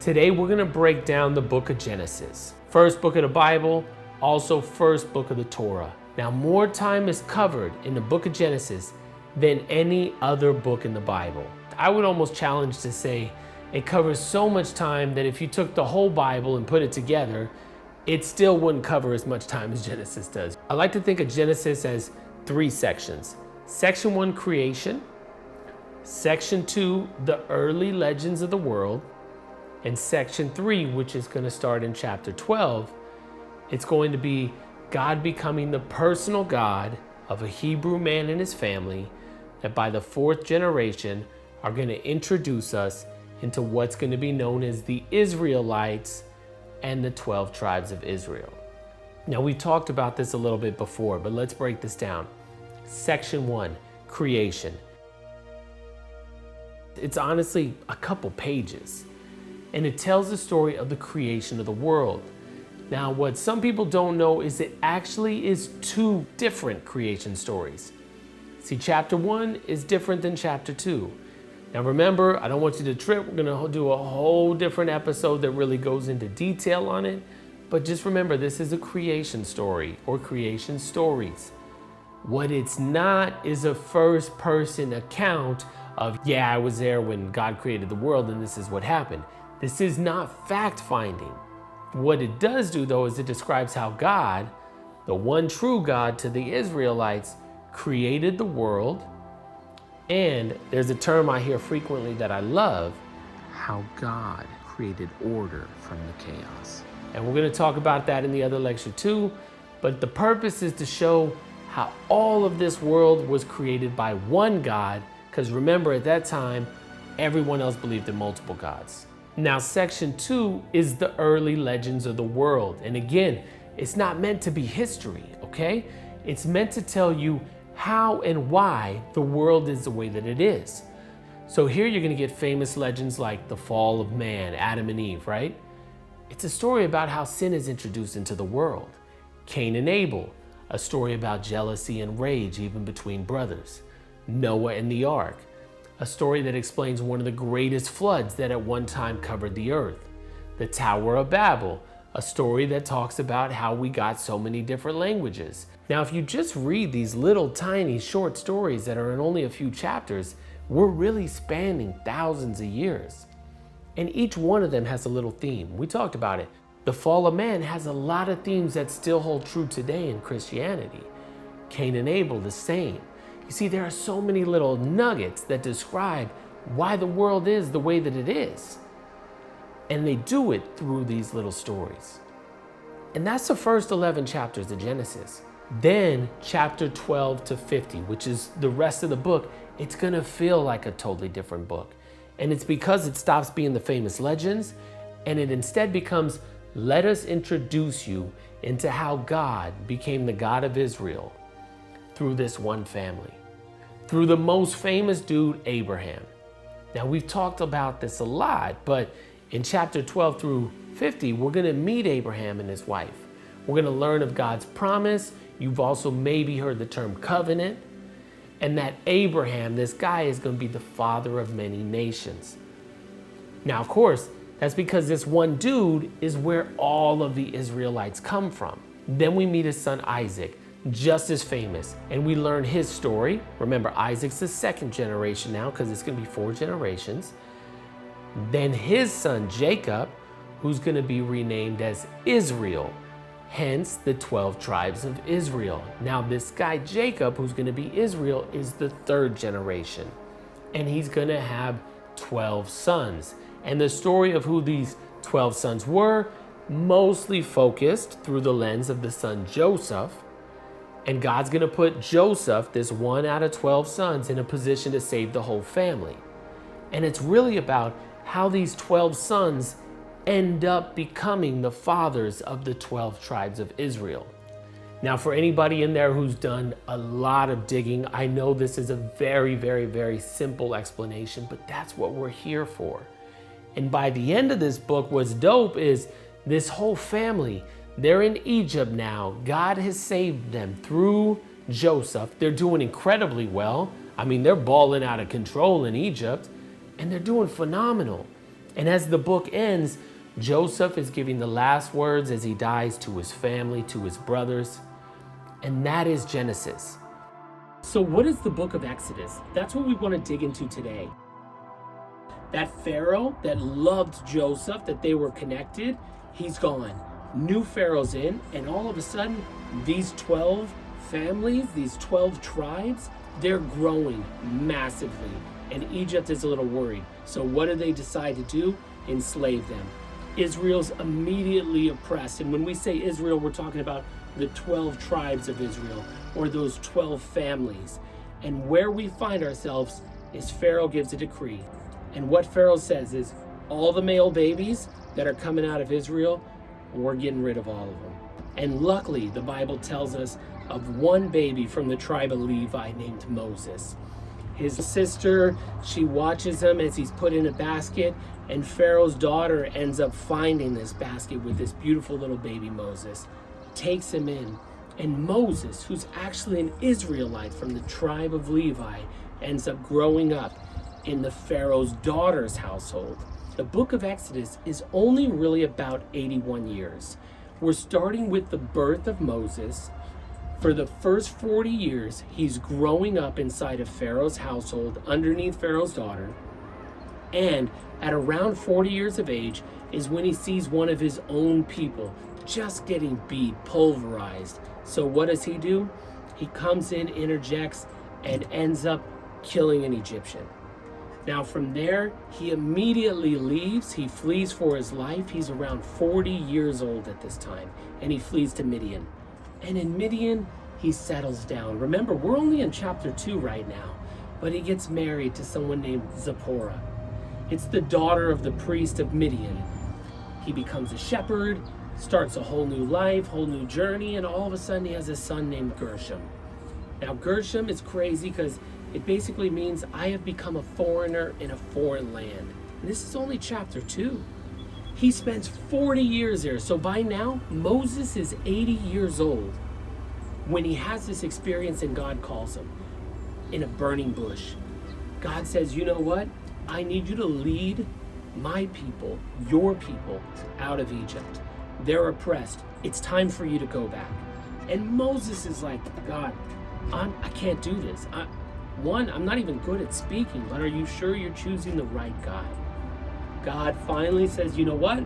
Today we're going to break down the book of Genesis. First book of the Bible, also first book of the Torah. Now more time is covered in the book of Genesis than any other book in the Bible. I would almost challenge to say it covers so much time that if you took the whole Bible and put it together, it still wouldn't cover as much time as Genesis does. I like to think of Genesis as three sections. Section 1, creation. Section 2, the early legends of the world. And section 3, which is going to start in chapter 12, it's going to be God becoming the personal God of a Hebrew man and his family that by the 4th generation are going to introduce us into what's going to be known as the Israelites and the 12 tribes of Israel. Now, we talked about this a little bit before, but let's break this down. Section 1, creation. It's honestly a couple pages. And it tells the story of the creation of the world. Now, what some people don't know is it actually is two different creation stories. See, chapter 1 is different than chapter 2. Now remember, I don't want you to trip. We're gonna do a whole different episode that really goes into detail on it. But just remember, this is a creation story or creation stories. What it's not is a first person account of, yeah, I was there when God created the world and this is what happened. This is not fact-finding. What it does do, though, is it describes how God, the one true God to the Israelites, created the world. And there's a term I hear frequently that I love, how God created order from the chaos. And we're going to talk about that in the other lecture too. But the purpose is to show how all of this world was created by one God. Because remember, at that time, everyone else believed in multiple gods. Now, section 2 is the early legends of the world. And again, it's not meant to be history, okay? It's meant to tell you how and why the world is the way that it is. So here you're gonna get famous legends like the fall of man, Adam and Eve, right? It's a story about how sin is introduced into the world. Cain and Abel, a story about jealousy and rage even between brothers. Noah and the ark, a story that explains one of the greatest floods that at one time covered the earth. The Tower of Babel, a story that talks about how we got so many different languages. Now, if you just read these little tiny short stories that are in only a few chapters, we're really spanning thousands of years. And each one of them has a little theme. We talked about it. The fall of man has a lot of themes that still hold true today in Christianity. Cain and Abel, the same. You see, there are so many little nuggets that describe why the world is the way that it is. And they do it through these little stories. And that's the first 11 chapters of Genesis. Then chapter 12 to 50, which is the rest of the book, it's gonna feel like a totally different book. And it's because it stops being the famous legends and it instead becomes, let us introduce you into how God became the God of Israel through this one family. Through the most famous dude, Abraham. Now, we've talked about this a lot, but in chapter 12 through 50, we're gonna meet Abraham and his wife. We're gonna learn of God's promise. You've also maybe heard the term covenant, and that Abraham, this guy, is gonna be the father of many nations. Now, of course, that's because this one dude is where all of the Israelites come from. Then we meet his son, Isaac, just as famous, and we learn his story. Remember, Isaac's the 2nd generation now because it's going to be 4 generations. Then his son Jacob, who's going to be renamed as Israel, hence the 12 tribes of Israel. Now this guy Jacob, who's going to be Israel, is the 3rd generation, and he's going to have 12 sons. And the story of who these 12 sons were mostly focused through the lens of the son Joseph. And God's gonna put Joseph, this 1 out of 12 sons, in a position to save the whole family. And it's really about how these 12 sons end up becoming the fathers of the 12 tribes of Israel. Now, for anybody in there who's done a lot of digging, I know this is a very, very, very simple explanation, but that's what we're here for. And by the end of this book, what's dope is this whole family, they're in Egypt now. God has saved them through Joseph. They're doing incredibly well. I mean, they're balling out of control in Egypt, and they're doing phenomenal. And as the book ends, Joseph is giving the last words as he dies to his family, to his brothers, and that is Genesis. So what is the book of Exodus? That's what we want to dig into today. That Pharaoh that loved Joseph, that they were connected, he's gone. New Pharaoh's in, and all of a sudden, these 12 families, these 12 tribes, they're growing massively. And Egypt is a little worried. So what do they decide to do? Enslave them. Israel's immediately oppressed. And when we say Israel, we're talking about the 12 tribes of Israel, or those 12 families. And where we find ourselves is Pharaoh gives a decree. And what Pharaoh says is, all the male babies that are coming out of Israel, we're getting rid of all of them. And luckily, the Bible tells us of one baby from the tribe of Levi named Moses. His sister, she watches him as he's put in a basket, and Pharaoh's daughter ends up finding this basket with this beautiful little baby Moses, takes him in, and Moses, who's actually an Israelite from the tribe of Levi, ends up growing up in the Pharaoh's daughter's household. The book of Exodus is only really about 81 years. We're starting with the birth of Moses. For the first 40 years, he's growing up inside of Pharaoh's household underneath Pharaoh's daughter. And at around 40 years of age is when he sees one of his own people just getting beat, pulverized. So what does he do? He comes in, interjects, and ends up killing an Egyptian. Now from there, he immediately leaves. He flees for his life. He's around 40 years old at this time, and he flees to Midian. And in Midian, he settles down. Remember, we're only in chapter 2 right now, but he gets married to someone named Zipporah. It's the daughter of the priest of Midian. He becomes a shepherd, starts a whole new life, whole new journey, and all of a sudden he has a son named Gershom. Now Gershom is crazy because it basically means I have become a foreigner in a foreign land. And this is only chapter 2. He spends 40 years there. So by now, Moses is 80 years old when he has this experience and God calls him in a burning bush. God says, you know what? I need you to lead my people, your people, out of Egypt. They're oppressed. It's time for you to go back. And Moses is like, God, I can't do this. I'm not even good at speaking, but are you sure you're choosing the right guy? God finally says, you know what?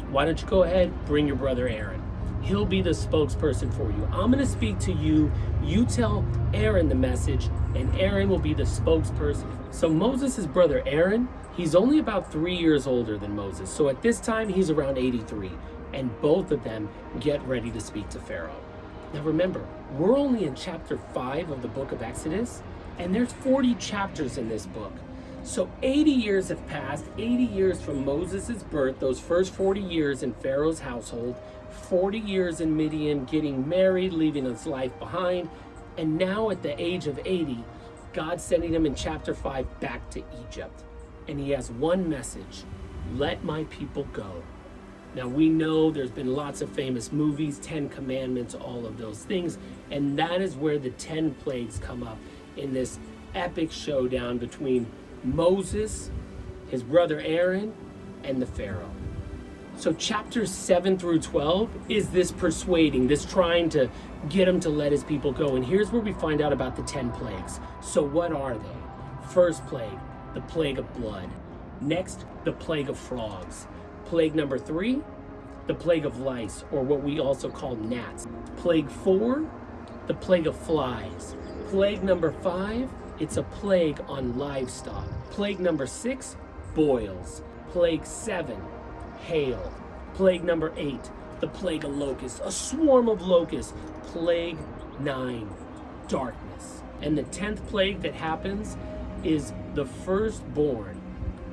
Why don't you go ahead, bring your brother Aaron. He'll be the spokesperson for you. I'm going to speak to you. You tell Aaron the message, and Aaron will be the spokesperson. So Moses' brother Aaron, he's only about 3 years older than Moses. So at this time, he's around 83. And both of them get ready to speak to Pharaoh. Now remember, we're only in chapter 5 of the book of Exodus, and there's 40 chapters in this book. So 80 years have passed, 80 years from Moses' birth, those first 40 years in Pharaoh's household, 40 years in Midian, getting married, leaving his life behind, and now at the age of 80, God's sending him in chapter 5 back to Egypt. And he has one message: let my people go. Now we know there's been lots of famous movies, 10 Commandments, all of those things, and that is where the 10 plagues come up in this epic showdown between Moses, his brother Aaron, and the Pharaoh. So chapters 7 through 12 is this persuading, this trying to get him to let his people go. And here's where we find out about the 10 plagues. So what are they? First plague, the plague of blood. Next, the plague of frogs. Plague number 3, the plague of lice, or what we also call gnats. Plague 4, the plague of flies. Plague number 5, it's a plague on livestock. Plague number 6, boils. Plague 7, hail. Plague number 8, the plague of locusts, a swarm of locusts. Plague 9, darkness. And the 10th plague that happens is the firstborn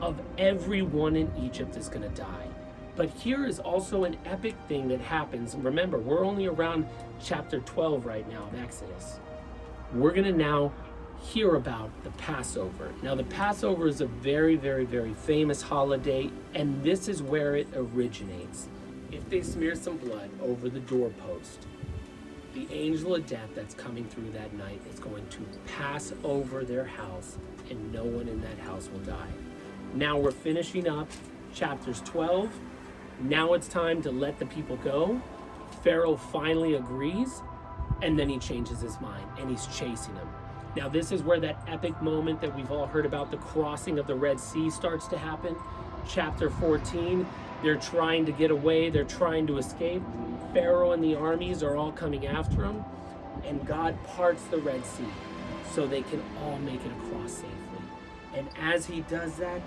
of everyone in Egypt is going to die. But here is also an epic thing that happens. And remember, we're only around chapter 12 right now of Exodus. We're going to now hear about the Passover. Now, the Passover is a very, very, very famous holiday, and this is where it originates. If they smear some blood over the doorpost, the angel of death that's coming through that night is going to pass over their house, and no one in that house will die. Now we're finishing up Chapters 12, now it's time to let the people go. Pharaoh finally agrees, and then he changes his mind, and he's chasing them. Now this is where that epic moment that we've all heard about, the crossing of the Red Sea, starts to happen. Chapter 14, they're trying to get away, they're trying to escape. Pharaoh and the armies are all coming after them, and God parts the Red Sea so they can all make it across safely. And as he does that,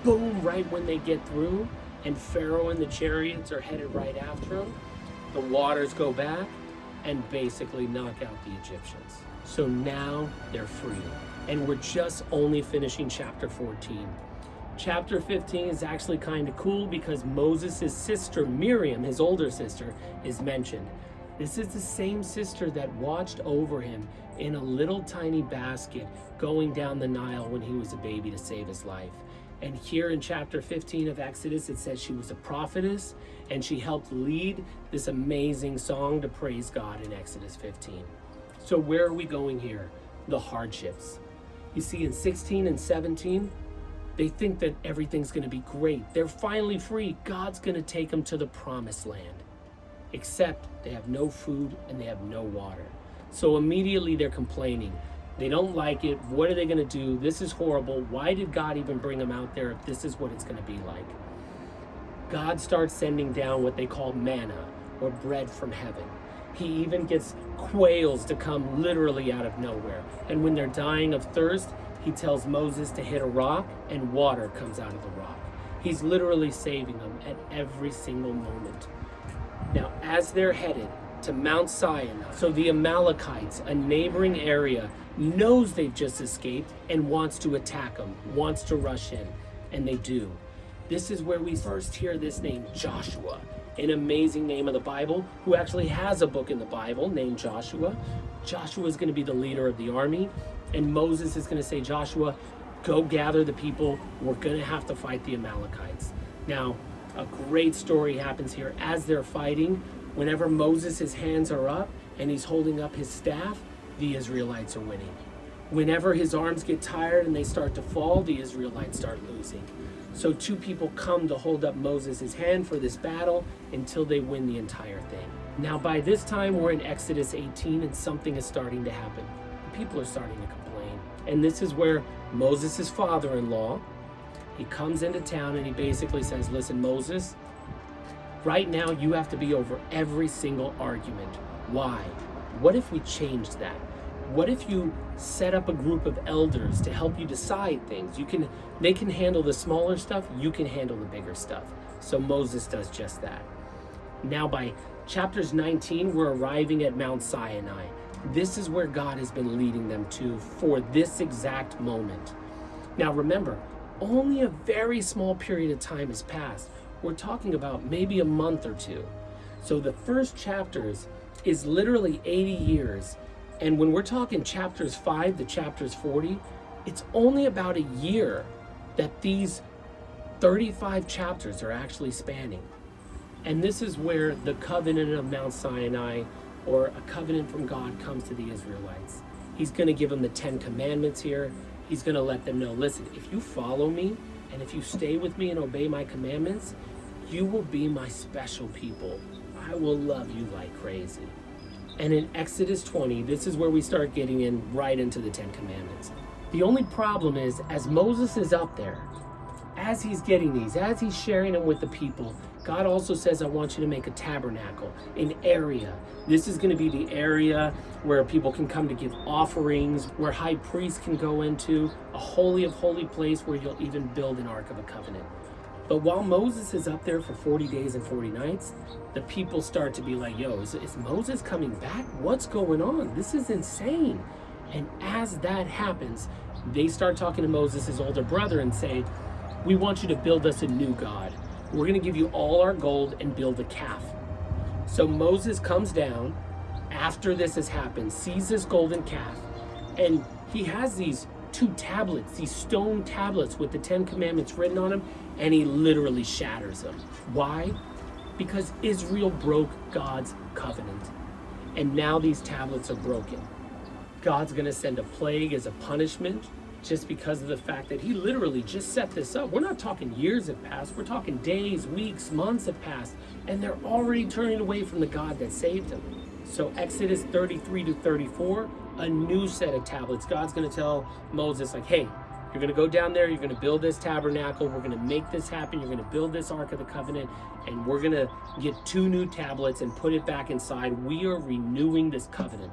boom, right when they get through, and Pharaoh and the chariots are headed right after him, the waters go back and basically knock out the Egyptians. So now they're free. And we're just only finishing chapter 14. Chapter 15 is actually kind of cool because Moses' sister, Miriam, his older sister, is mentioned. This is the same sister that watched over him in a little tiny basket going down the Nile when he was a baby to save his life. And here in chapter 15 of Exodus, it says she was a prophetess and she helped lead this amazing song to praise God in Exodus 15. So where are we going here? The hardships. You see, in 16 and 17, they think that everything's going to be great. They're finally free. God's going to take them to the promised land. Except they have no food and they have no water. So immediately they're complaining. They don't like it. What are they going to do? This is horrible. Why did God even bring them out there if this is what it's going to be like? God starts sending down what they call manna, or bread from heaven. He even gets quails to come literally out of nowhere. And when they're dying of thirst, he tells Moses to hit a rock and water comes out of the rock. He's literally saving them at every single moment. Now, as they're headed to Mount Sinai, so the Amalekites, a neighboring area, knows they've just escaped and wants to attack them, wants to rush in, and they do. This is where we first hear this name, Joshua, an amazing name of the Bible, who actually has a book in the Bible named Joshua. Joshua is going to be the leader of the army, and Moses is going to say, Joshua, go gather the people. We're going to have to fight the Amalekites. Now, a great story happens here. As they're fighting, whenever Moses' hands are up and he's holding up his staff, the Israelites are winning. Whenever his arms get tired and they start to fall, the Israelites start losing. So two people come to hold up Moses' hand for this battle until they win the entire thing. Now by this time we're in Exodus 18 and something is starting to happen. The people are starting to complain. And this is where Moses' father-in-law, he comes into town and he basically says, listen, Moses, right now you have to be over every single argument. Why? What if we changed that? What if you set up a group of elders to help you decide things? They can handle the smaller stuff, you can handle the bigger stuff. So Moses does just that. Now by chapters 19, we're arriving at Mount Sinai. This is where God has been leading them to for this exact moment. Now remember, only a very small period of time has passed. We're talking about maybe a month or two. So the first chapters is literally 80 years. And when we're talking chapters 5 to chapters 40, it's only about a year that these 35 chapters are actually spanning. And this is where the covenant of Mount Sinai, or a covenant from God, comes to the Israelites. He's going to give them the 10 commandments here. He's going to let them know, listen, if you follow me and if you stay with me and obey my commandments, you will be my special people. I will love you like crazy. And in Exodus 20, this is where we start getting in right into the 10 commandments. The only problem is, as Moses is up there, as he's getting these, as he's sharing them with the people, God also says, I want you to make a tabernacle, an area. This is going to be the area where people can come to give offerings, where high priests can go into, a holy of holy place where you'll even build an Ark of a Covenant. But while Moses is up there for 40 days and 40 nights, the people start to be like, yo, is Moses coming back? What's going on? This is insane. And as that happens, they start talking to Moses' older brother and say, we want you to build us a new God. We're going to give you all our gold and build a calf. So Moses comes down after this has happened, sees this golden calf, and he has these 2 tablets, these stone tablets with the 10 commandments written on them, and he literally shatters them. Why? Because Israel broke God's covenant. And now these tablets are broken. God's going to send a plague as a punishment just because of the fact that he literally just set this up. We're not talking years have passed. We're talking days, weeks, months have passed, and they're already turning away from the God that saved them. So Exodus 33 to 34, a new set of tablets. God's going to tell Moses, like, hey, you're going to go down there, you're going to build this tabernacle, we're going to make this happen, you're going to build this Ark of the Covenant, and we're going to get 2 new tablets and put it back inside. We are renewing this covenant.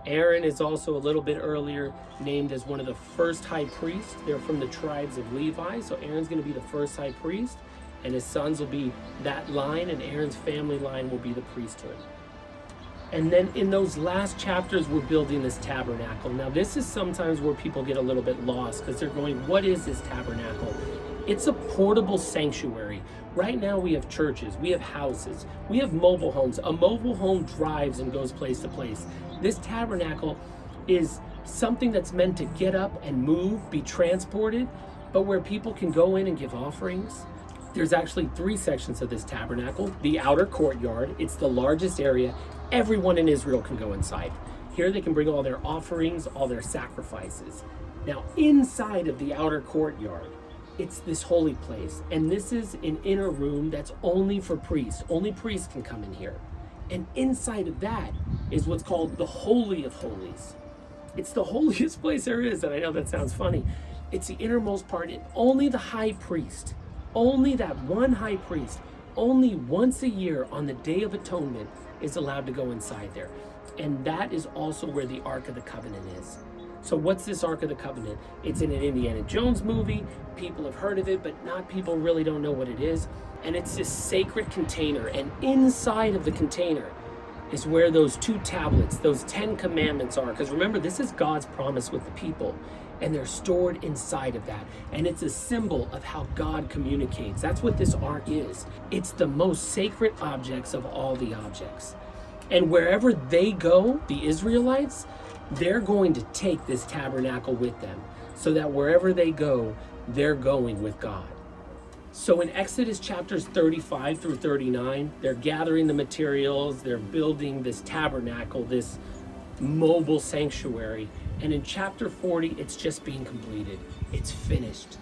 Aaron is also a little bit earlier named as one of the first high priests. They're from the tribes of Levi, so Aaron's going to be the first high priest, and his sons will be that line, and Aaron's family line will be the priesthood. And then in those last chapters, we're building this tabernacle. Now, this is sometimes where people get a little bit lost because they're going, what is this tabernacle? It's a portable sanctuary. Right now, we have churches, we have houses, we have mobile homes. A mobile home drives and goes place to place. This tabernacle is something that's meant to get up and move, be transported, but where people can go in and give offerings. There's actually 3 sections of this tabernacle. The outer courtyard, it's the largest area. Everyone in Israel can go inside. Here they can bring all their offerings, all their sacrifices. Now, inside of the outer courtyard, it's this holy place. And this is an inner room that's only for priests. Only priests can come in here. And inside of that is what's called the Holy of Holies. It's the holiest place there is, and I know that sounds funny. It's the innermost part, and only the high priest, only that one high priest, only once a year on the Day of Atonement is allowed to go inside there. And that is also where the Ark of the Covenant is. So what's this Ark of the Covenant? It's in an Indiana Jones movie. People have heard of it, but not people really don't know what it is. And it's this sacred container. And inside of the container is where those 2 tablets, those 10 commandments are. Because remember, this is God's promise with the people. And they're stored inside of that. And it's a symbol of how God communicates. That's what this ark is. It's the most sacred objects of all the objects. And wherever they go, the Israelites, they're going to take this tabernacle with them. So that wherever they go, they're going with God. So in Exodus chapters 35 through 39, they're gathering the materials, they're building this tabernacle, this mobile sanctuary. And in chapter 40, it's just being completed. It's finished.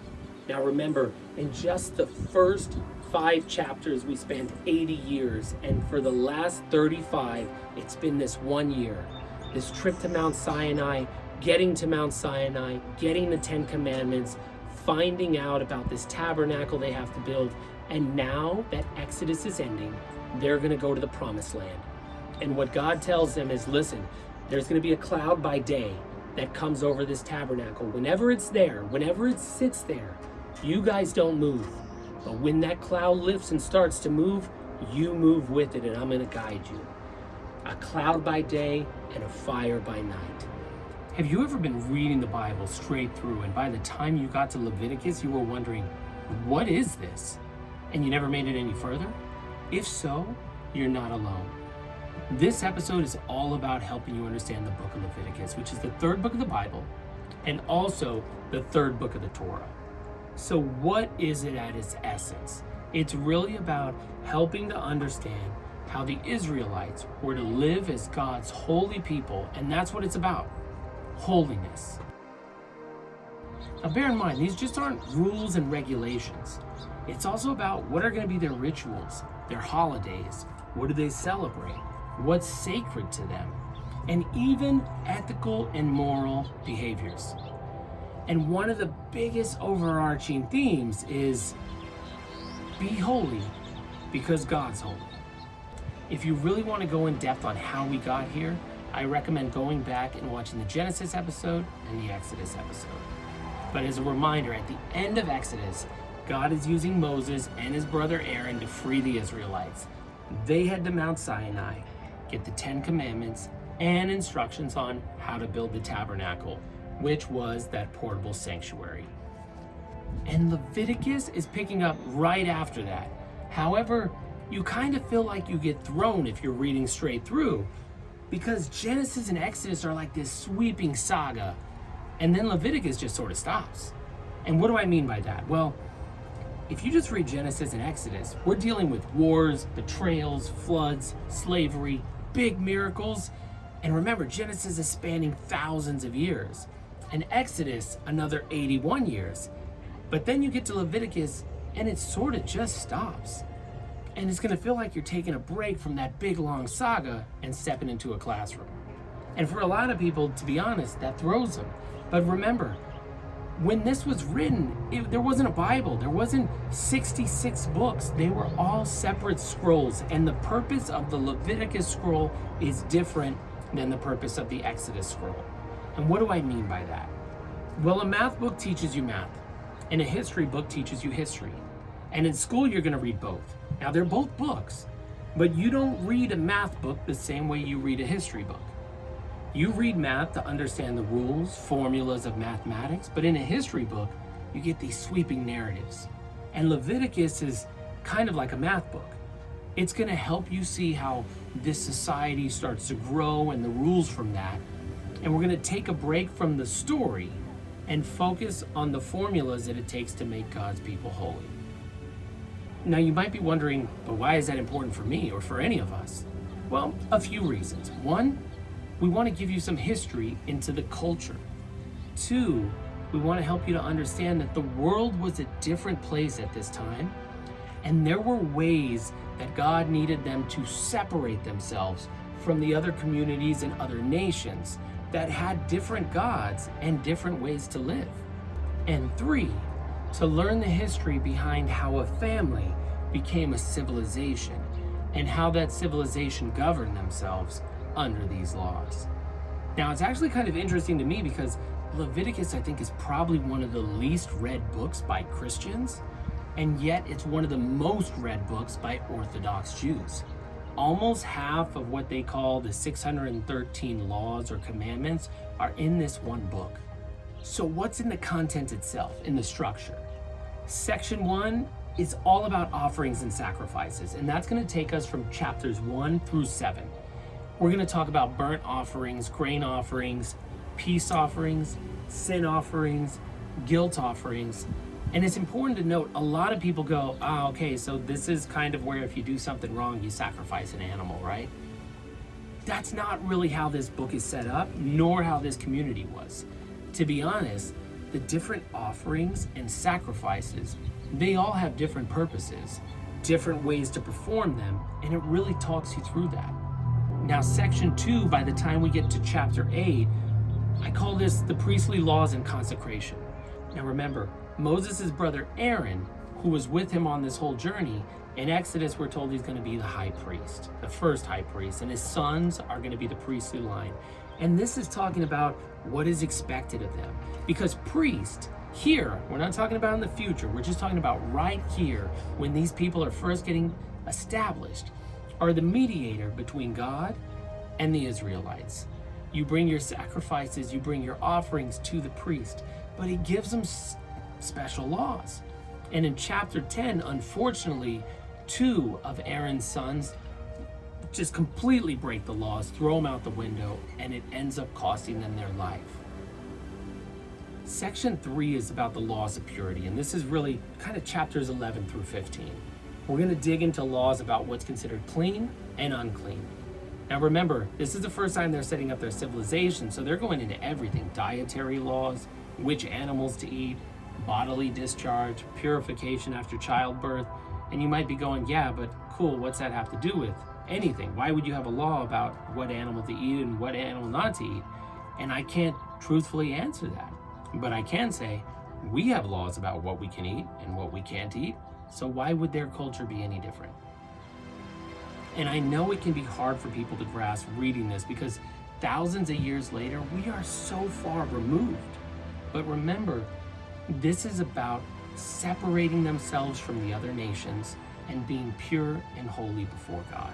Now remember, in just the first 5 chapters, we spent 80 years. And for the last 35, it's been this 1 year. This trip to Mount Sinai, getting to Mount Sinai, getting the 10 Commandments, finding out about this tabernacle they have to build. And now that Exodus is ending, they're going to go to the promised land. And what God tells them is, listen, there's going to be a cloud by day that comes over this tabernacle. Whenever it's there, whenever it sits there, you guys don't move. But when that cloud lifts and starts to move, you move with it, and I'm going to guide you. A cloud by day and a fire by night. Have you ever been reading the Bible straight through, and by the time you got to Leviticus, you were wondering, what is this? And you never made it any further? If so, you're not alone. This episode is all about helping you understand the book of Leviticus, which is the 3rd book of the Bible, and also the 3rd book of the Torah. So what is it at its essence? It's really about helping to understand how the Israelites were to live as God's holy people, and that's what it's about. Holiness. Now bear in mind, these just aren't rules and regulations. It's also about what are going to be their rituals, their holidays, what do they celebrate, what's sacred to them, and even ethical and moral behaviors. And one of the biggest overarching themes is be holy because God's holy. If you really want to go in depth on how we got here, I recommend going back and watching the Genesis episode and the Exodus episode. But as a reminder, at the end of Exodus, God is using Moses and his brother Aaron to free the Israelites. They head to Mount Sinai, get the 10 Commandments and instructions on how to build the tabernacle, which was that portable sanctuary. And Leviticus is picking up right after that. However, you kind of feel like you get thrown if you're reading straight through, because Genesis and Exodus are like this sweeping saga, and then Leviticus just sort of stops. And what do I mean by that? Well, if you just read Genesis and Exodus, we're dealing with wars, betrayals, floods, slavery, big miracles. And remember, Genesis is spanning thousands of years. and Exodus another 81 years. But then you get to Leviticus and it sort of just stops. And it's going to feel like you're taking a break from that big long saga and stepping into a classroom. And for a lot of people, to be honest, that throws them. But remember, when this was written, there wasn't a Bible. There wasn't 66 books. They were all separate scrolls. And the purpose of the Leviticus scroll is different than the purpose of the Exodus scroll. And what do I mean by that? Well, a math book teaches you math, and a history book teaches you history. And in school, you're going to read both. Now, they're both books, but you don't read a math book the same way you read a history book. You read math to understand the rules, formulas of mathematics, but in a history book, you get these sweeping narratives. And Leviticus is kind of like a math book. It's going to help you see how this society starts to grow and the rules from that. And we're going to take a break from the story and focus on the formulas that it takes to make God's people holy. Now, you might be wondering, but why is that important for me or for any of us? Well, a few reasons. One, we want to give you some history into the culture. Two, we want to help you to understand that the world was a different place at this time, and there were ways that God needed them to separate themselves from the other communities and other nations that had different gods and different ways to live. And three, to learn the history behind how a family became a civilization and how that civilization governed themselves under these laws. Now, it's actually kind of interesting to me because Leviticus, I think, is probably one of the least read books by Christians, and yet it's one of the most read books by Orthodox Jews. Almost half of what they call the 613 laws or commandments are in this one book. So what's in the content itself, in the structure? Section 1 is all about offerings and sacrifices, and that's going to take us from chapters 1 through 7. We're going to talk about burnt offerings, grain offerings, peace offerings, sin offerings, guilt offerings. And it's important to note, a lot of people go, okay, so this is kind of where if you do something wrong, you sacrifice an animal, right? That's not really how this book is set up, nor how this community was. To be honest, the different offerings and sacrifices, they all have different purposes, different ways to perform them, and it really talks you through that. Now, section 2, by the time we get to chapter 8, I call this the priestly laws and consecration. Now remember, Moses' brother Aaron, who was with him on this whole journey, in Exodus we're told he's going to be the high priest, the first high priest, and his sons are going to be the priestly line. And this is talking about what is expected of them. Because priest, here, we're not talking about in the future, we're just talking about right here, when these people are first getting established, are the mediator between God and the Israelites. You bring your sacrifices, you bring your offerings to the priest, but he gives them special laws. And in chapter 10, unfortunately, 2 of Aaron's sons just completely break the laws, throw them out the window, and it ends up costing them their life. Section 3 is about the laws of purity, and this is really kind of chapters 11 through 15. We're going to dig into laws about what's considered clean and unclean. Now remember, this is the first time they're setting up their civilization, so they're going into everything: dietary laws, which animals to eat, bodily discharge, purification after childbirth. And you might be going, yeah, but cool, what's that have to do with anything? Why would you have a law about what animal to eat and what animal not to eat? And I can't truthfully answer that. But I can say, we have laws about what we can eat and what we can't eat, so why would their culture be any different? And I know it can be hard for people to grasp reading this because thousands of years later, we are so far removed. But remember, this is about separating themselves from the other nations and being pure and holy before God.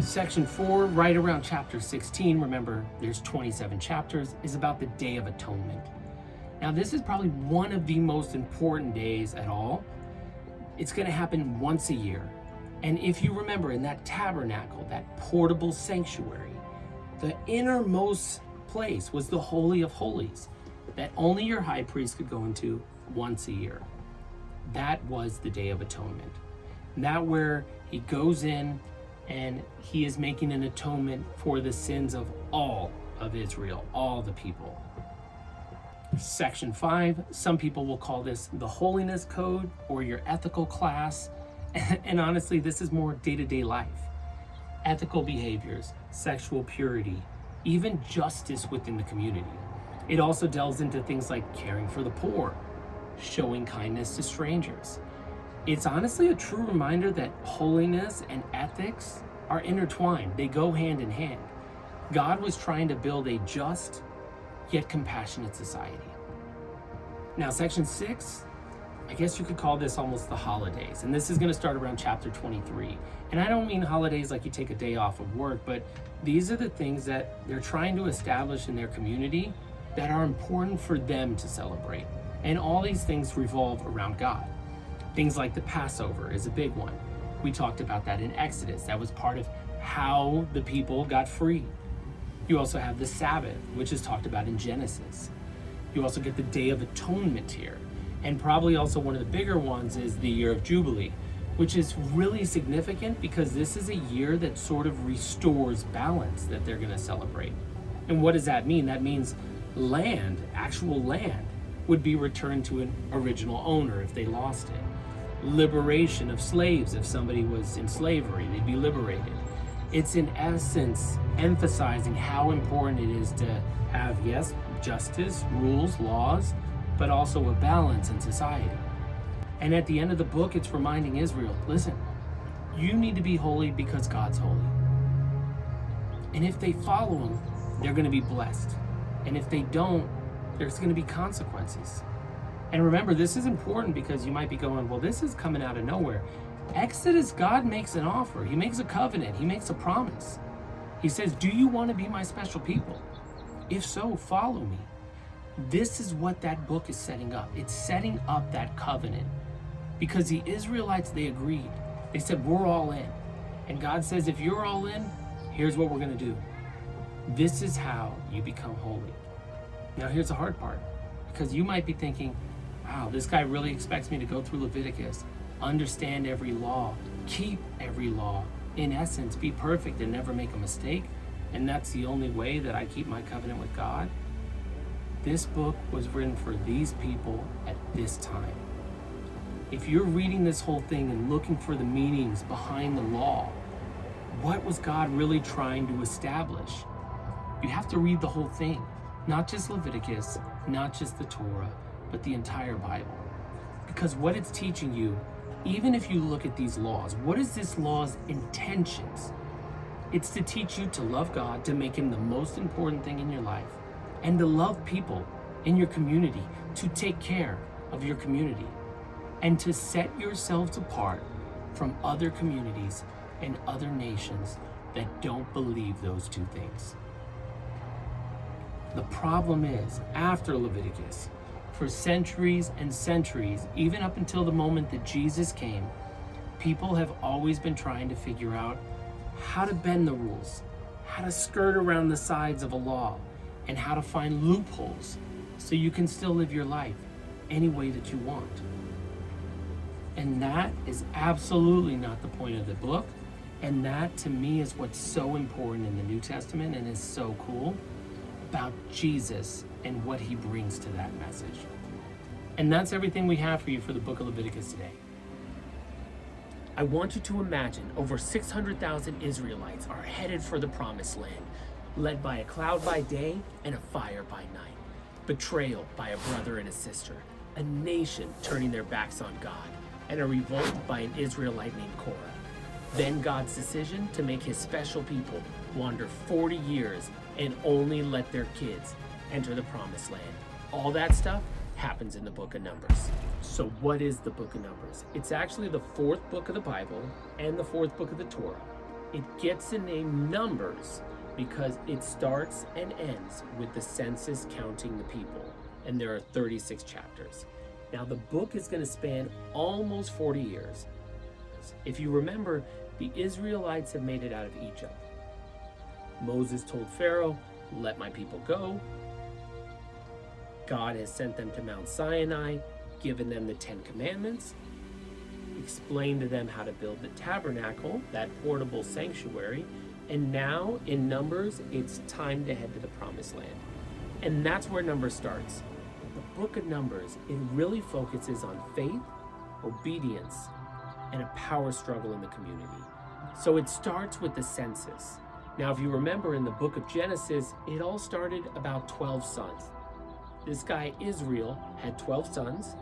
Section 4, right around chapter 16, remember there's 27 chapters, is about the Day of Atonement. Now this is probably one of the most important days at all. It's going to happen once a year. And if you remember, in that tabernacle, that portable sanctuary, the innermost place was the Holy of Holies that only your high priest could go into once a year. That was the Day of Atonement. And that where he goes in and he is making an atonement for the sins of all of Israel, all the people. Section 5, some people will call this the holiness code or your ethical class. And honestly, this is more day-to-day life. Ethical behaviors, sexual purity, even justice within the community. It also delves into things like caring for the poor, showing kindness to strangers. It's honestly a true reminder that holiness and ethics are intertwined. They go hand in hand. God was trying to build a just yet compassionate society. Now, section 6, I guess you could call this almost the holidays. And this is going to start around chapter 23. And I don't mean holidays like you take a day off of work, but these are the things that they're trying to establish in their community that are important for them to celebrate. And all these things revolve around God. Things like the Passover is a big one. We talked about that in Exodus. That was part of how the people got free. You also have the Sabbath, which is talked about in Genesis. You also get the Day of Atonement here. And probably also one of the bigger ones is the Year of Jubilee, which is really significant because this is a year that sort of restores balance that they're going to celebrate. And what does that mean? That means land, actual land, would be returned to an original owner if they lost it. Liberation of slaves. If somebody was in slavery, they'd be liberated. It's in essence emphasizing how important it is to have, yes, justice, rules, laws, but also a balance in society. And at the end of the book, it's reminding Israel, listen, you need to be holy because God's holy. And if they follow him, they're going to be blessed. And if they don't, there's going to be consequences. And remember, this is important because you might be going, well, this is coming out of nowhere. Exodus, God makes an offer. He makes a covenant. He makes a promise. He says, do you want to be my special people? If so, follow me. This is what that book is setting up. It's setting up that covenant because the Israelites, they agreed. They said, we're all in. And God says, if you're all in, here's what we're going to do. This is how you become holy. Now, here's the hard part, because you might be thinking, wow, this guy really expects me to go through Leviticus, understand every law, keep every law, in essence, be perfect and never make a mistake, and that's the only way that I keep my covenant with God. This book was written for these people at this time. If you're reading this whole thing and looking for the meanings behind the law, what was God really trying to establish? You have to read the whole thing, not just Leviticus, not just the Torah, but the entire Bible. Because what it's teaching you, even if you look at these laws, what is this law's intentions? It's to teach you to love God, to make him the most important thing in your life, and to love people in your community, to take care of your community, and to set yourselves apart from other communities and other nations that don't believe those two things. The problem is, after Leviticus, for centuries and centuries, even up until the moment that Jesus came, people have always been trying to figure out how to bend the rules, how to skirt around the sides of a law, and how to find loopholes so you can still live your life any way that you want. And that is absolutely not the point of the book. And that, to me, is what's so important in the New Testament and is so cool about Jesus and what he brings to that message. And that's everything we have for you for the book of Leviticus today. I want you to imagine over 600,000 Israelites are headed for the promised land, led by a cloud by day and a fire by night, betrayal by a brother and a sister, a nation turning their backs on God, and a revolt by an Israelite named Korah. Then God's decision to make his special people wander 40 years and only let their kids enter the promised land. All that stuff happens in the book of Numbers. So what is the book of Numbers? It's actually the fourth book of the Bible and the fourth book of the Torah. It gets the name Numbers because it starts and ends with the census counting the people, and there are 36 chapters. Now the book is going to span almost 40 years. If you remember, the Israelites have made it out of Egypt. Moses told Pharaoh, let my people go. God has sent them to Mount Sinai, given them the 10 Commandments, explained to them how to build the tabernacle, that portable sanctuary, and now in Numbers, it's time to head to the promised land. And that's where Numbers starts. book of Numbers, it really focuses on faith, obedience, and a power struggle in the community. So it starts with the census. Now, if you remember in the book of Genesis, it all started about 12 sons. This guy, Israel, had 12 sons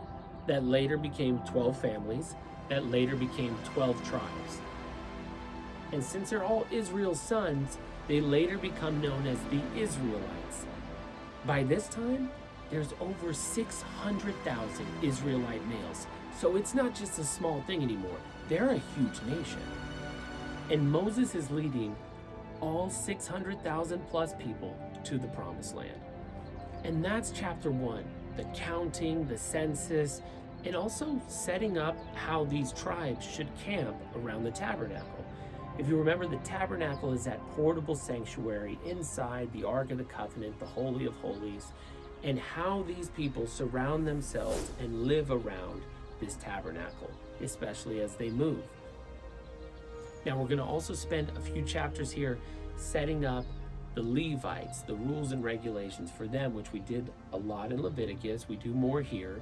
that later became 12 families, that later became 12 tribes. And since they're all Israel's sons, they later become known as the Israelites. By this time, there's over 600,000 Israelite males. So it's not just a small thing anymore. They're a huge nation. And Moses is leading all 600,000 plus people to the promised land. And that's chapter 1, the counting, the census, and also setting up how these tribes should camp around the tabernacle. If you remember, the tabernacle is that portable sanctuary inside the Ark of the Covenant, the Holy of Holies, and how these people surround themselves and live around this tabernacle, especially as they move. Now, we're going to also spend a few chapters here setting up the Levites, the rules and regulations for them, which we did a lot in Leviticus. We do more here.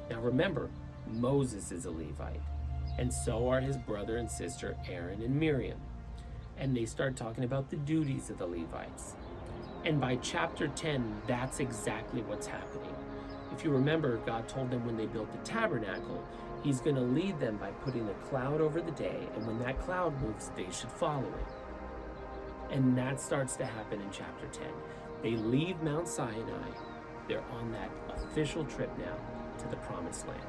Now, remember, Moses is a Levite, and so are his brother and sister Aaron and Miriam. And they start talking about the duties of the Levites. And by chapter 10, that's exactly what's happening. If you remember, God told them when they built the tabernacle, he's going to lead them by putting a cloud over the day, and when that cloud moves, they should follow it. And that starts to happen in chapter 10. They leave Mount Sinai. They're on that official trip now to the promised land.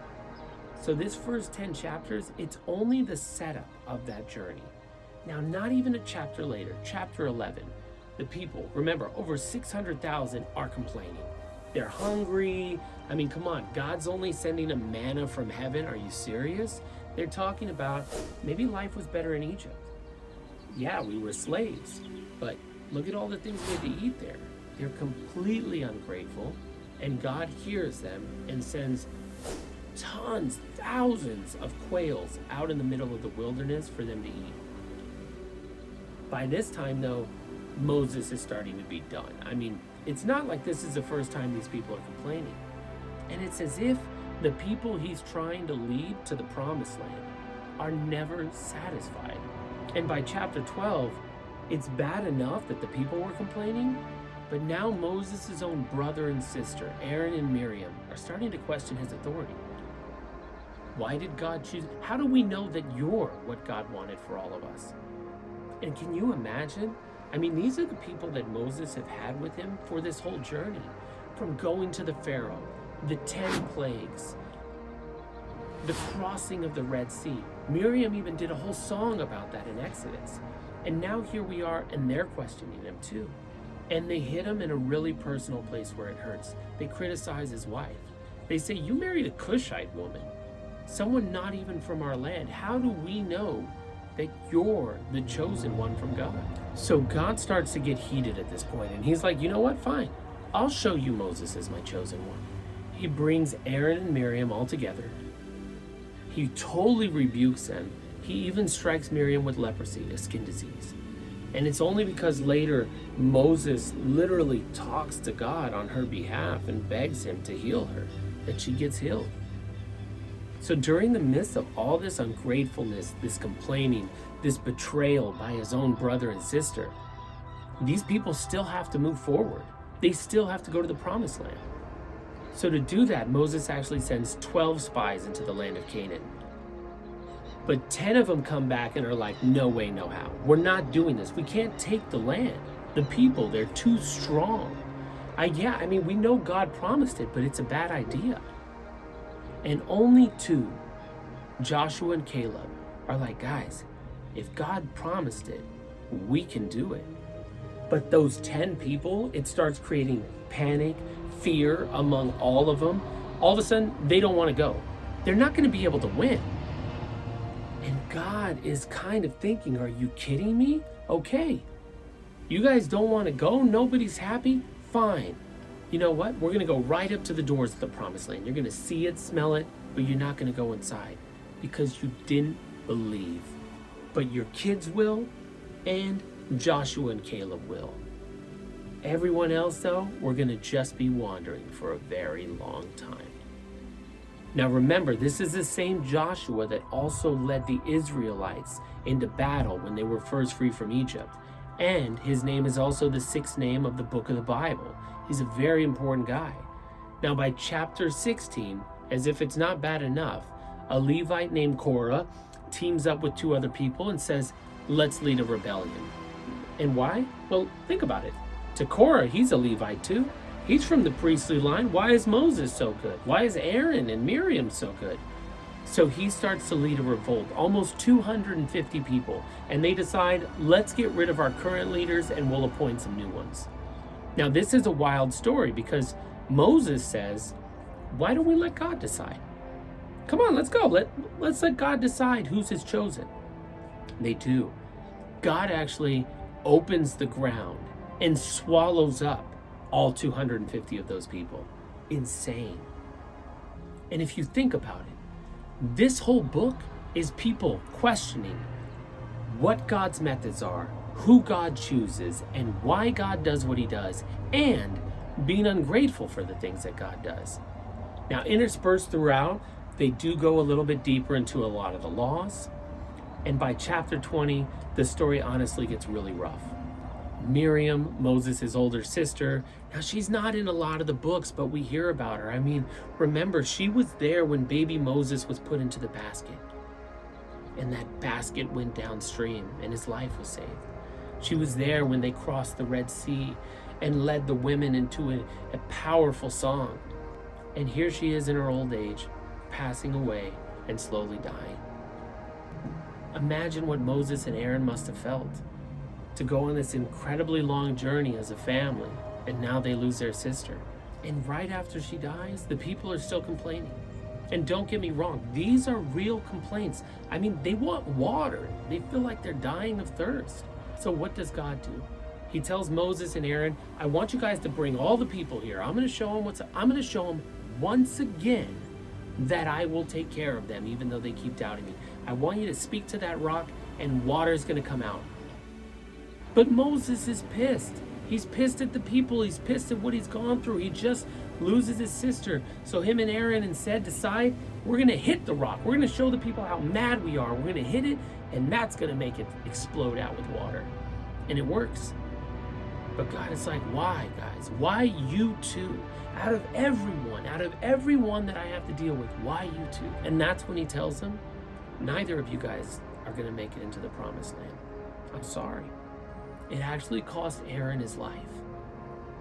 So this first 10 chapters, it's only the setup of that journey. Now, not even a chapter later, chapter 11, the people, remember, over 600,000 are complaining. They're hungry. I mean, come on, God's only sending a manna from heaven. Are you serious? They're talking about maybe life was better in Egypt. Yeah, we were slaves, but look at all the things we had to eat there. They're completely ungrateful, and God hears them and sends tons, thousands of quails out in the middle of the wilderness for them to eat. By this time, though, Moses is starting to be done. I mean, it's not like this is the first time these people are complaining. And it's as if the people he's trying to lead to the promised land are never satisfied. And by chapter 12, it's bad enough that the people were complaining, but now Moses' own brother and sister, Aaron and Miriam, are starting to question his authority. Why did God choose? How do we know that you're what God wanted for all of us? And can you imagine? I mean, these are the people that Moses have had with him for this whole journey, from going to the Pharaoh, the 10 plagues, the crossing of the Red Sea. Miriam even did a whole song about that in Exodus. And now here we are, and they're questioning him too. And they hit him in a really personal place where it hurts. They criticize his wife. They say, you married a Cushite woman, someone not even from our land. How do we know that you're the chosen one from God? So God starts to get heated at this point, and he's like, you know what, fine. I'll show you Moses as my chosen one. He brings Aaron and Miriam all together. He totally rebukes them. He even strikes Miriam with leprosy, a skin disease. And it's only because later Moses literally talks to God on her behalf and begs him to heal her that she gets healed. So during the midst of all this ungratefulness, this complaining, this betrayal by his own brother and sister, these people still have to move forward. They still have to go to the promised land. So to do that, Moses actually sends 12 spies into the land of Canaan. But 10 of them come back and are like, no way, no how. We're not doing this. We can't take the land. The people, they're too strong. We know God promised it, but it's a bad idea. And only 2, Joshua and Caleb, are like, guys, if God promised it, we can do it. But those 10 people, it starts creating panic, fear among all of them. All of a sudden, they don't want to go. They're not going to be able to win. And God is kind of thinking, are you kidding me? Okay, you guys don't want to go? Nobody's happy? Fine. You know what? We're going to go right up to the doors of the promised land. You're going to see it, smell it, but you're not going to go inside because you didn't believe. But your kids will, and Joshua and Caleb will. Everyone else, though, we're going to just be wandering for a very long time. Now remember, this is the same Joshua that also led the Israelites into battle when they were first free from Egypt. And his name is also the sixth name of the book of the Bible. He's a very important guy. Now by chapter 16, as if it's not bad enough, a Levite named Korah teams up with two other people and says, let's lead a rebellion. And why? Well, think about it. To Korah, he's a Levite too. He's from the priestly line. Why is Moses so good? Why is Aaron and Miriam so good? So he starts to lead a revolt, almost 250 people, and they decide, let's get rid of our current leaders and we'll appoint some new ones. Now this is a wild story because Moses says, why don't we let God decide? Come on, let's go. Let's let God decide who's his chosen. They do. God actually opens the ground and swallows up all 250 of those people. Insane. And if you think about it, this whole book is people questioning what God's methods are, who God chooses, and why God does what he does, and being ungrateful for the things that God does. Now, interspersed throughout, they do go a little bit deeper into a lot of the laws. And by chapter 20, the story honestly gets really rough. Miriam, Moses' older sister, now she's not in a lot of the books, but we hear about her. I mean, remember, she was there when baby Moses was put into the basket. And that basket went downstream and his life was saved. She was there when they crossed the Red Sea and led the women into a powerful song. And here she is in her old age, passing away and slowly dying. Imagine what Moses and Aaron must have felt to go on this incredibly long journey as a family, and now they lose their sister. And right after she dies, the people are still complaining. And don't get me wrong, these are real complaints. I mean, they want water. They feel like they're dying of thirst. So what does God do? He tells Moses and Aaron, I want you guys to bring all the people here. I'm going to show them once again that I will take care of them, even though they keep doubting me. I want you to speak to that rock and water is going to come out. But Moses is pissed. He's pissed at the people. He's pissed at what he's gone through. He just loses his sister. So him and Aaron instead decide, we're going to hit the rock. We're going to show the people how mad we are. We're going to hit it, and that's going to make it explode out with water. And it works. But God is like, why, guys? Why you two? Out of everyone that I have to deal with, why you two? And that's when he tells them, neither of you guys are going to make it into the promised land. I'm sorry. It actually cost Aaron his life.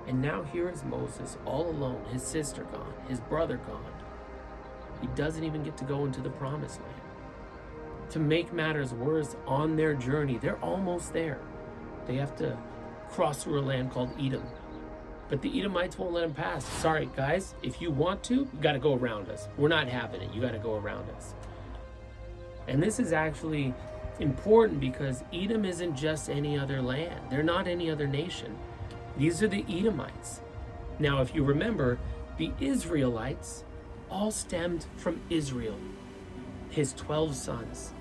And now here is Moses all alone, his sister gone, his brother gone. He doesn't even get to go into the promised land. To make matters worse, on their journey, they're almost there. They have to cross through a land called Edom. But the Edomites won't let them pass. Sorry, guys, if you want to, you got to go around us. We're not having it. You got to go around us. And this is actually important because Edom isn't just any other land. They're not any other nation. These are the Edomites. Now, if you remember, the Israelites all stemmed from Israel, his 12 sons.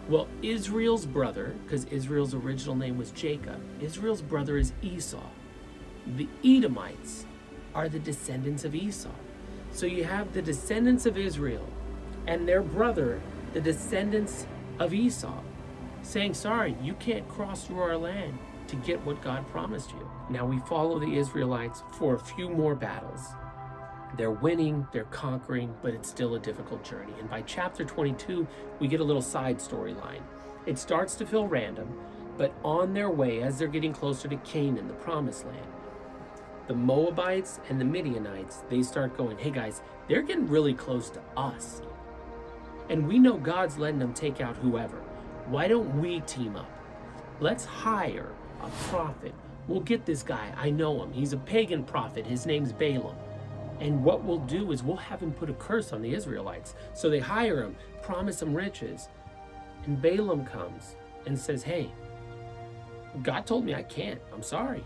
Well, Israel's brother, because Israel's original name was Jacob, Israel's brother is Esau. The Edomites are the descendants of Esau. So you have the descendants of Israel and their brother, the descendants of Esau, saying, sorry, you can't cross through our land to get what God promised you. Now we follow the Israelites for a few more battles. They're winning, they're conquering, but it's still a difficult journey. And by chapter 22, we get a little side storyline. It starts to feel random, but on their way, as they're getting closer to Canaan, the promised land, the Moabites and the Midianites, they start going, hey guys, they're getting really close to us. And we know God's letting them take out whoever. Why don't we team up? Let's hire a prophet. We'll get this guy. I know him. He's a pagan prophet. His name's Balaam. And what we'll do is we'll have him put a curse on the Israelites. So they hire him, promise him riches. And Balaam comes and says, hey, God told me I can't. I'm sorry.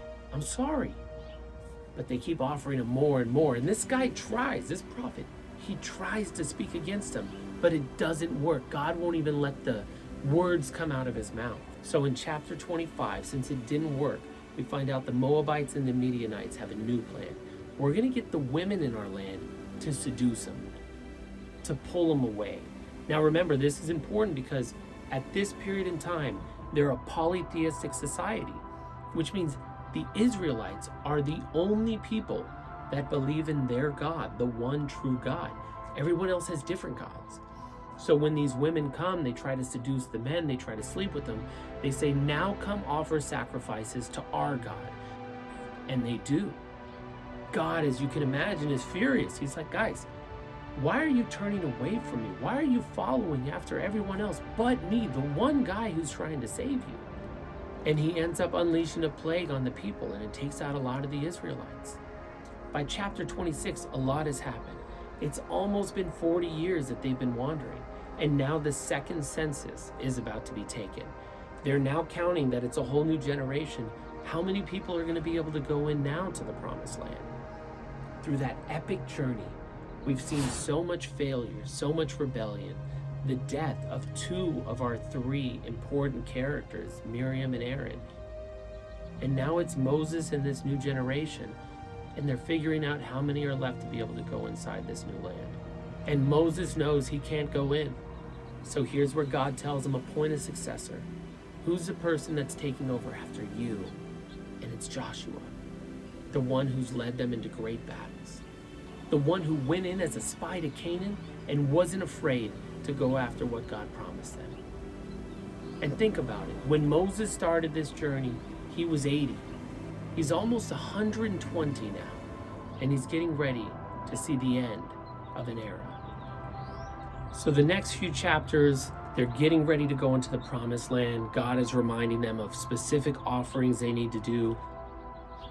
But they keep offering him more and more. And this guy tries, this prophet, he tries to speak against him, but it doesn't work. God won't even let the words come out of his mouth. So in chapter 25, since it didn't work, we find out the Moabites and the Midianites have a new plan. We're going to get the women in our land to seduce them, to pull them away. Now remember, this is important because at this period in time, they're a polytheistic society, which means the Israelites are the only people that believe in their God, the one true God. Everyone else has different gods. So when these women come, they try to seduce the men, they try to sleep with them. They say, now come offer sacrifices to our God. And they do. God, as you can imagine, is furious. He's like, guys, why are you turning away from me? Why are you following after everyone else but me, the one guy who's trying to save you? And he ends up unleashing a plague on the people, and it takes out a lot of the Israelites. By chapter 26, a lot has happened. It's almost been 40 years that they've been wandering, and now the second census is about to be taken. They're now counting that it's a whole new generation. How many people are going to be able to go in now to the promised land? Through that epic journey, we've seen so much failure, so much rebellion, the death of two of our three important characters, Miriam and Aaron. And now it's Moses and this new generation, and they're figuring out how many are left to be able to go inside this new land. And Moses knows he can't go in. So here's where God tells him, appoint a successor. Who's the person that's taking over after you? And it's Joshua, the one who's led them into great battles. The one who went in as a spy to Canaan and wasn't afraid to go after what God promised them. And think about it. When Moses started this journey, he was 80. He's almost 120 now, and he's getting ready to see the end of an era. So the next few chapters, they're getting ready to go into the promised land. God is reminding them of specific offerings they need to do,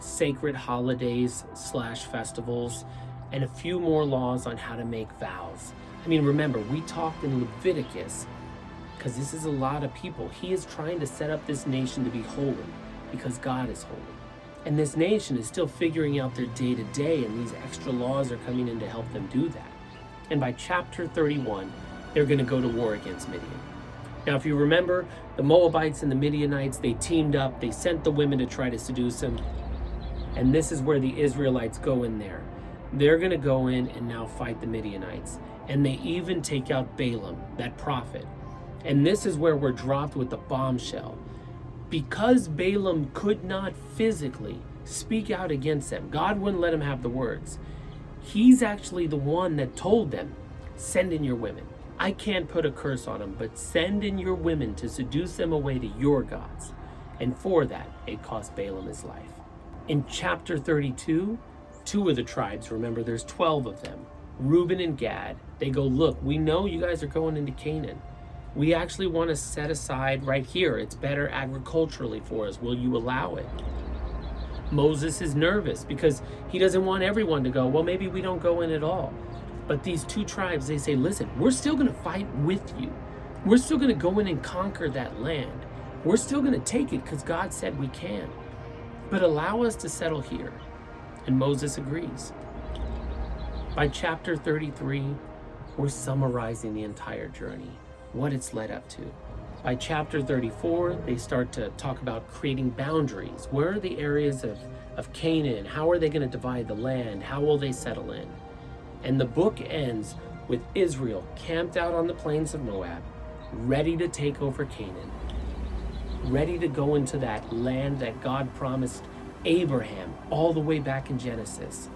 sacred holidays / festivals, and a few more laws on how to make vows. I mean, remember, we talked in Leviticus, because this is a lot of people. He is trying to set up this nation to be holy, because God is holy. And this nation is still figuring out their day-to-day, and these extra laws are coming in to help them do that. And by chapter 31, they're going to go to war against Midian. Now, if you remember, the Moabites and the Midianites, they teamed up. They sent the women to try to seduce them. And this is where the Israelites go in there. They're going to go in and now fight the Midianites. And they even take out Balaam, that prophet. And this is where we're dropped with the bombshell. Because Balaam could not physically speak out against them, God wouldn't let him have the words. He's actually the one that told them, send in your women. I can't put a curse on them, but send in your women to seduce them away to your gods. And for that, it cost Balaam his life. In chapter 32, two of the tribes, remember there's 12 of them, Reuben and Gad, they go, look, we know you guys are going into Canaan. We actually want to set aside right here. It's better agriculturally for us. Will you allow it? Moses is nervous because he doesn't want everyone to go, well, maybe we don't go in at all. But these two tribes, they say, listen, we're still going to fight with you. We're still going to go in and conquer that land. We're still going to take it because God said we can. But allow us to settle here. And Moses agrees. By chapter 33, we're summarizing the entire journey, what it's led up to. By chapter 34, they start to talk about creating boundaries. Where are the areas of Canaan? How are they going to divide the land? How will they settle in? And the book ends with Israel camped out on the plains of Moab, ready to take over Canaan, ready to go into that land that God promised Abraham all the way back in Genesis.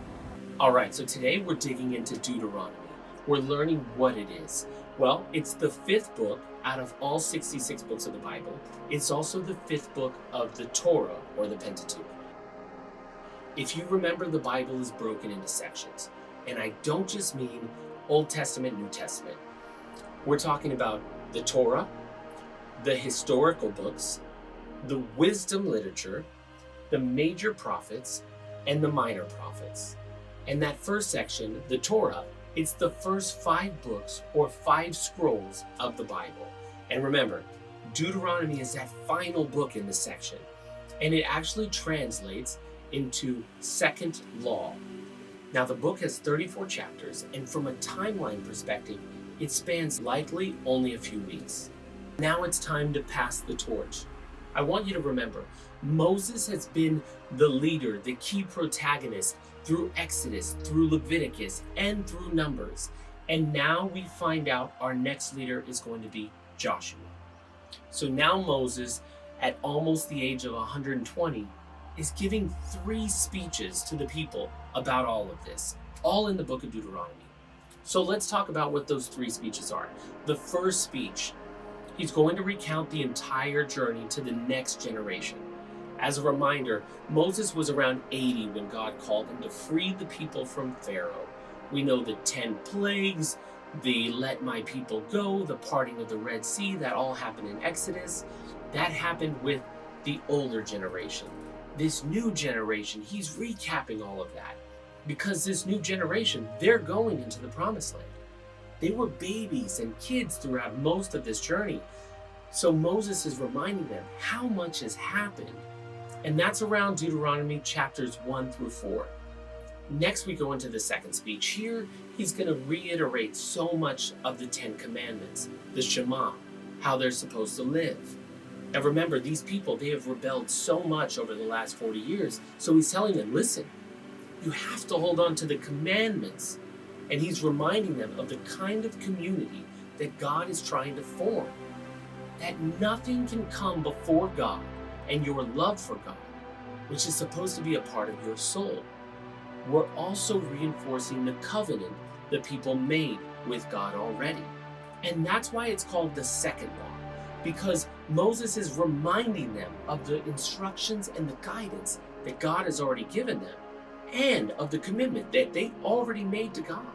All right, so today we're digging into Deuteronomy. We're learning what it is. Well, it's the fifth book out of all 66 books of the Bible. It's also the fifth book of the Torah, or the Pentateuch. If you remember, the Bible is broken into sections. And I don't just mean Old Testament, New Testament. We're talking about the Torah, the historical books, the wisdom literature, the major prophets, and the minor prophets. And that first section, the Torah, it's the first 5 books or 5 scrolls of the Bible. And remember, Deuteronomy is that final book in this section. And it actually translates into second law. Now, the book has 34 chapters, and from a timeline perspective, it spans likely only a few weeks. Now it's time to pass the torch. I want you to remember, Moses has been the leader, the key protagonist through Exodus, through Leviticus, and through Numbers. And now we find out our next leader is going to be Joshua. So now Moses, at almost the age of 120, is giving 3 speeches to the people about all of this, all in the book of Deuteronomy. So let's talk about what those 3 speeches are. The first speech, he's going to recount the entire journey to the next generation. As a reminder, Moses was around 80 when God called him to free the people from Pharaoh. We know the 10 plagues, the let my people go, the parting of the Red Sea, that all happened in Exodus. That happened with the older generation. This new generation, he's recapping all of that because this new generation, they're going into the promised land. They were babies and kids throughout most of this journey. So Moses is reminding them how much has happened. And that's around Deuteronomy chapters 1 through 4. Next, we go into the second speech. Here, he's going to reiterate so much of the 10 commandments, the Shema, how they're supposed to live. Now remember, these people, they have rebelled so much over the last 40 years. So he's telling them, listen, you have to hold on to the commandments. And he's reminding them of the kind of community that God is trying to form. That nothing can come before God and your love for God, which is supposed to be a part of your soul. We're also reinforcing the covenant the people made with God already. And that's why it's called the second law, because Moses is reminding them of the instructions and the guidance that God has already given them, and of the commitment that they already made to God.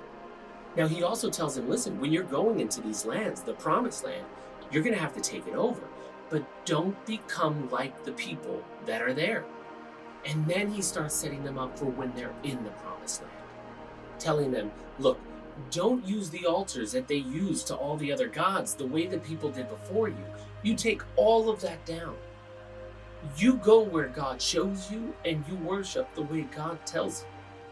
Now he also tells them, listen, when you're going into these lands, the promised land, you're going to have to take it over. But don't become like the people that are there. And then he starts setting them up for when they're in the promised land. Telling them, look, don't use the altars that they use to all the other gods the way the people did before you. You take all of that down. You go where God shows you and you worship the way God tells you.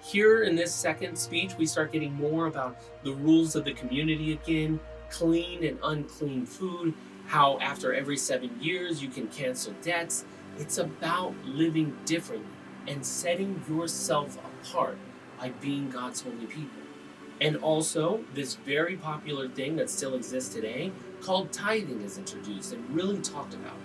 Here in this second speech, we start getting more about the rules of the community again, clean and unclean food, how after every 7 years you can cancel debts. It's about living differently and setting yourself apart by being God's holy people. And also, this very popular thing that still exists today called tithing is introduced and really talked about.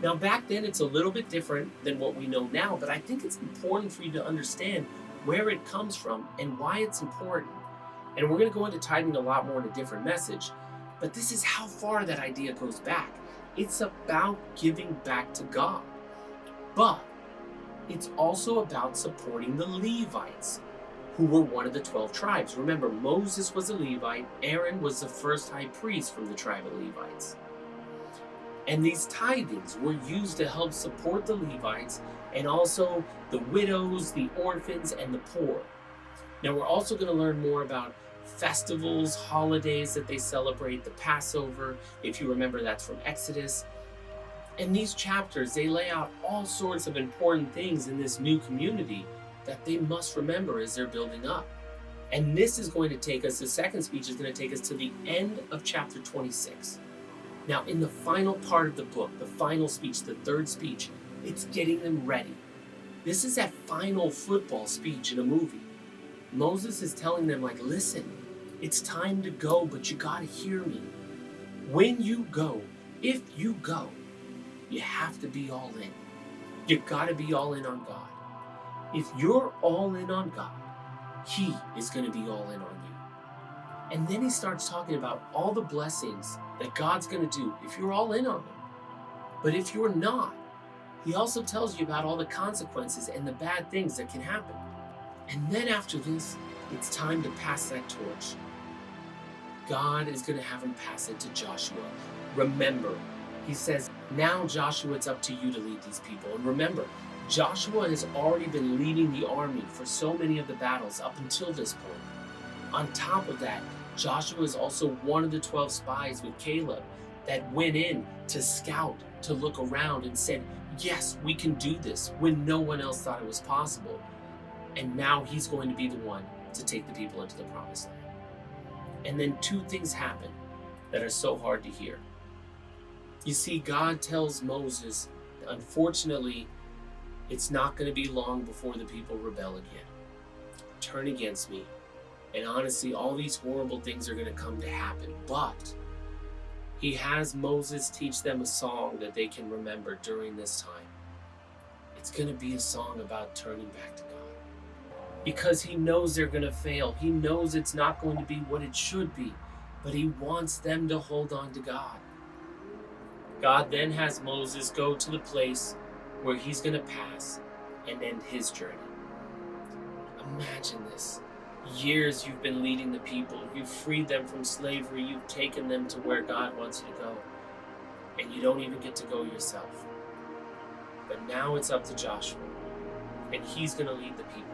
Now back then it's a little bit different than what we know now, but I think it's important for you to understand where it comes from and why it's important. And we're going to go into tithing a lot more in a different message, but this is how far that idea goes back. It's about giving back to God. But it's also about supporting the Levites, who were one of the 12 tribes. Remember, Moses was a Levite. Aaron was the first high priest from the tribe of Levites. And these tithings were used to help support the Levites and also the widows, the orphans, and the poor. Now we're also going to learn more about festivals, holidays that they celebrate, the Passover, if you remember that's from Exodus. In these chapters, they lay out all sorts of important things in this new community that they must remember as they're building up. And this is going to take us, the second speech is going to take us to the end of chapter 26. Now, in the final part of the book, the final speech, the third speech, it's getting them ready. This is that final football speech in a movie. Moses is telling them, like, listen, it's time to go, but you got to hear me. When you go, if you go, you have to be all in. You got to be all in on God. If you're all in on God, He is going to be all in on you. And then he starts talking about all the blessings that God's going to do if you're all in on them. But if you're not, he also tells you about all the consequences and the bad things that can happen. And then after this, it's time to pass that torch. God is going to have him pass it to Joshua. Remember, he says, now Joshua, it's up to you to lead these people. And remember, Joshua has already been leading the army for so many of the battles up until this point. On top of that, Joshua is also one of the 12 spies with Caleb that went in to scout, to look around and said, yes, we can do this when no one else thought it was possible. And now he's going to be the one to take the people into the promised land. And then two things happen that are so hard to hear. You see, God tells Moses unfortunately, it's not going to be long before the people rebel again, turn against me. And honestly, all these horrible things are going to come to happen. But he has Moses teach them a song that they can remember during this time. It's going to be a song about turning back to God. Because he knows they're going to fail. He knows it's not going to be what it should be. But he wants them to hold on to God. God then has Moses go to the place where he's going to pass and end his journey. Imagine this. Years you've been leading the people. You've freed them from slavery. You've taken them to where God wants you to go. And you don't even get to go yourself. But now it's up to Joshua. And he's going to lead the people.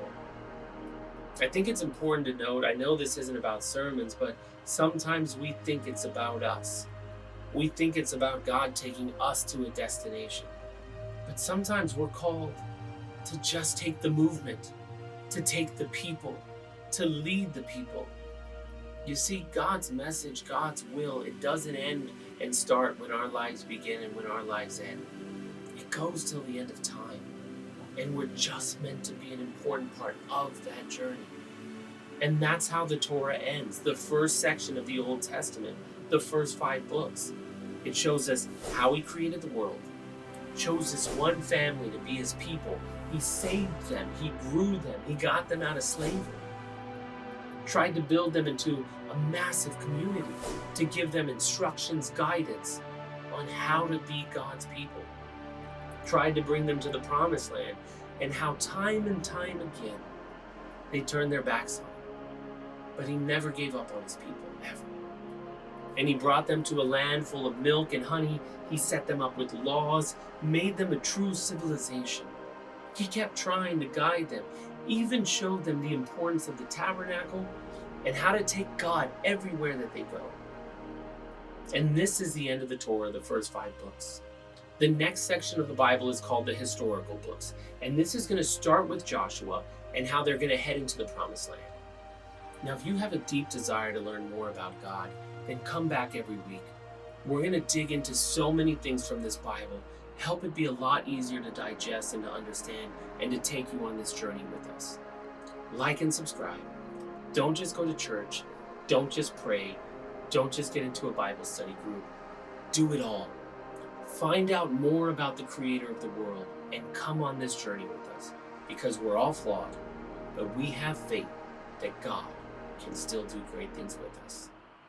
I think it's important to note, I know this isn't about sermons, but sometimes we think it's about us. We think it's about God taking us to a destination. But sometimes we're called to just take the movement, to take the people, to lead the people. You see, God's message, God's will, it doesn't end and start when our lives begin and when our lives end. It goes till the end of time. And we're just meant to be an important part of that journey. And that's how the Torah ends. The first section of the Old Testament, the first 5 books. It shows us how he created the world, chose this one family to be his people. He saved them, he grew them, he got them out of slavery. Tried to build them into a massive community, to give them instructions, guidance on how to be God's people. Tried to bring them to the promised land, and how time and time again they turned their backs on him. But he never gave up on his people, ever. And he brought them to a land full of milk and honey. He set them up with laws, made them a true civilization. He kept trying to guide them, even showed them the importance of the tabernacle and how to take God everywhere that they go. And this is the end of the Torah, the first 5 books. The next section of the Bible is called the historical books. And this is going to start with Joshua and how they're going to head into the promised land. Now, if you have a deep desire to learn more about God, then come back every week. We're going to dig into so many things from this Bible, help it be a lot easier to digest and to understand, and to take you on this journey with us. Like and subscribe. Don't just go to church. Don't just pray. Don't just get into a Bible study group. Do it all. Find out more about the Creator of the world and come on this journey with us, because we're all flawed, but we have faith that God can still do great things with us.